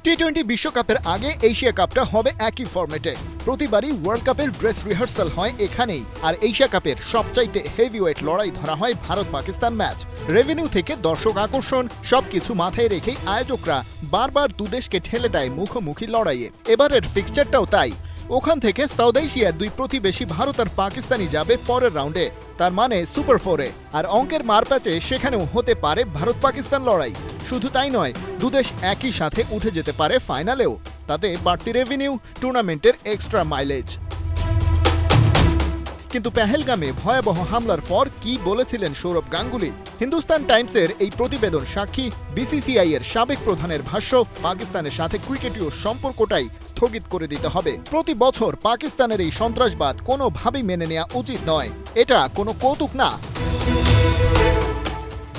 টি-20 বিশ্বকাপের আগে এশিয়া কাপটা হবে একই ফরম্যাটে। প্রতিবারই ওয়ার্ল্ড কাপের ড্রেস রিহার্সাল হয় এখানেই, আর এশিয়া কাপের সবচাইতে হেভিওয়েট লড়াই ধরা হয় ভারত পাকিস্তান ম্যাচ। রেভিনিউ থেকে দর্শক আকর্ষণ সবকিছু মাথায় রেখেই আয়োজকরা বারবার দুদেশকে ঠেলে দেয় মুখোমুখি লড়াইয়ে। এবারের ফিক্সচারটাও তাই। ওখান থেকে সাউথ এশিয়ার দুই প্রতিবেশী ভারত আর পাকিস্তানই যাবে পরের রাউন্ডে, তার মানে সুপার ফোরে। আর অঙ্কের মারপ্যাচে সেখানেও হতে পারে ভারত পাকিস্তান লড়াই। শুধু তাই নয়, দুদেশ একই সাথে উঠে যেতে পারে ফাইনালেও। তাতে বাড়তি রেভিনিউ, টুর্নামেন্টের এক্সট্রা মাইলেজ। কিন্তু পেহেলগামে ভয়াবহ হামলার পর কি বলেছিলেন সৌরভ গাঙ্গুলি? হিন্দুস্তান টাইমসের এই প্রতিবেদন সাক্ষী। বিসিসিআই এর সাবেক প্রধানের ভাষ্য, পাকিস্তানের সাথে ক্রিকেটীয় সম্পর্কটাই স্থগিত করে দিতে হবে। প্রতি বছর পাকিস্তানের এই সন্ত্রাসবাদ কোনোভাবেই মেনে নেওয়া উচিত নয়। এটা কোনো কৌতুক না।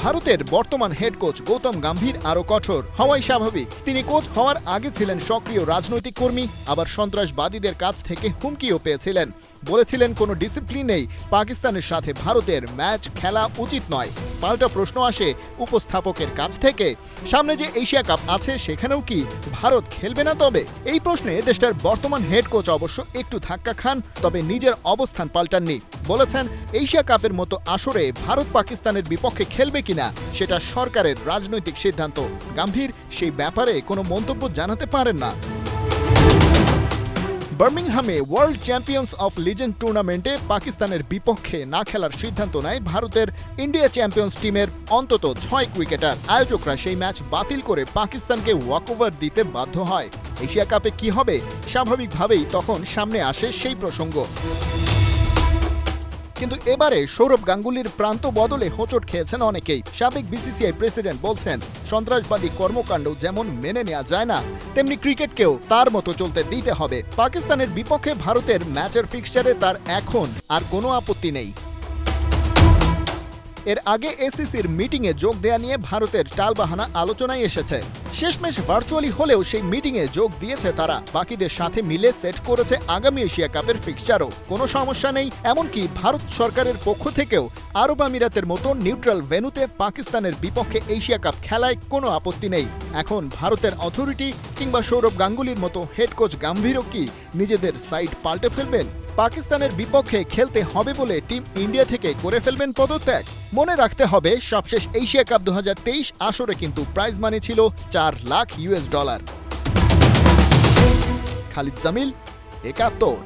ভারতের বর্তমান হেড কোচ গৌতম গম্ভীর আরও কঠোর হওয়াই স্বাভাবিক। তিনি কোচ হওয়ার আগে ছিলেন সক্রিয় রাজনৈতিক কর্মী, আবার সন্ত্রাসবাদীদের কাছ থেকে হুমকিও পেয়েছিলেন। বলেছিলেন কোনো ডিসিপ্লিন নেই, পাকিস্তানের সাথে ভারতের ম্যাচ খেলা উচিত নয়। পাল্টা প্রশ্ন আসে উপস্থাপকের কাছ থেকে, সামনে যে এশিয়া কাপ আছে সেখানেও কি ভারত খেলবে না? তবে এই প্রশ্নে দেশটার বর্তমান হেড কোচ অবশ্য একটু ধাক্কা খান, তবে নিজের অবস্থান পাল্টাননি। বলেছেন এশিয়া কাপের মতো আসরে ভারত পাকিস্তানের বিপক্ষে খেলবে কিনা সেটা সরকারের রাজনৈতিক সিদ্ধান্ত। গম্ভীর সেই ব্যাপারে কোনো মন্তব্য জানাতে পারেন না। বার্মিংহামে ওয়ার্ল্ড চ্যাম্পিয়ন্স অফ লিজেন্ড টুর্নামেন্টে পাকিস্তানের বিপক্ষে না খেলার সিদ্ধান্ত নেয় ভারতের ইন্ডিয়া চ্যাম্পিয়ন্স টিমের অন্তত 6 ক্রিকেটার। আয়োজকরা সেই ম্যাচ বাতিল করে পাকিস্তানকে ওয়াকওভার দিতে বাধ্য হয়। এশিয়া কাপে কি হবে? স্বাভাবিকভাবেই তখন সামনে আসে সেই প্রসঙ্গ। কিন্তু এবারে সৌরভ গাঙ্গুলির প্রান্ত বদলে হোঁচট খেয়েছেন অনেকেই। সাবেক বিসিসিআই প্রেসিডেন্ট বলছেন, সন্ত্রাসবাদী কর্মকাণ্ড যেমন মেনে নেওয়া যায় না, তেমনি ক্রিকেটকেও তার মতো চলতে দিতে হবে। পাকিস্তানের বিপক্ষে ভারতের ম্যাচের ফিক্সচারে তার এখন আর কোনো আপত্তি নেই। এর আগে এসিসির মিটিংয়ে যোগ দেয়া নিয়ে ভারতের টালবাহানা আলোচনায় এসেছে। শেষমেশ ভার্চুয়ালি হলেও সেই মিটিংয়ে যোগ দিয়েছে তারা। বাকিদের সাথে মিলে সেট করেছে আগামী এশিয়া কাপের ফিক্সচারও। কোনো সমস্যা নেই। এমনকি ভারত সরকারের পক্ষ থেকেও আরব আমিরাতের মতো নিউট্রাল ভেন্যুতে পাকিস্তানের বিপক্ষে এশিয়া কাপ খেলায় কোনো আপত্তি নেই। এখন ভারতের অথরিটি কিংবা সৌরভ গাঙ্গুলির মতো হেড কোচ গম্ভীরও কি নিজেদের সাইড পাল্টে ফেলবেন? পাকিস্তানের বিপক্ষে খেলতে হবে বলে টিম ইন্ডিয়া থেকে করে ফেলবেন পদত্যাগ? মনে রাখতে হবে, সবশেষ এশিয়া কাপ 2023 আসরে কিন্তু প্রাইজ মানি ছিল $4 লাখ। খালিদ জামিল, 71।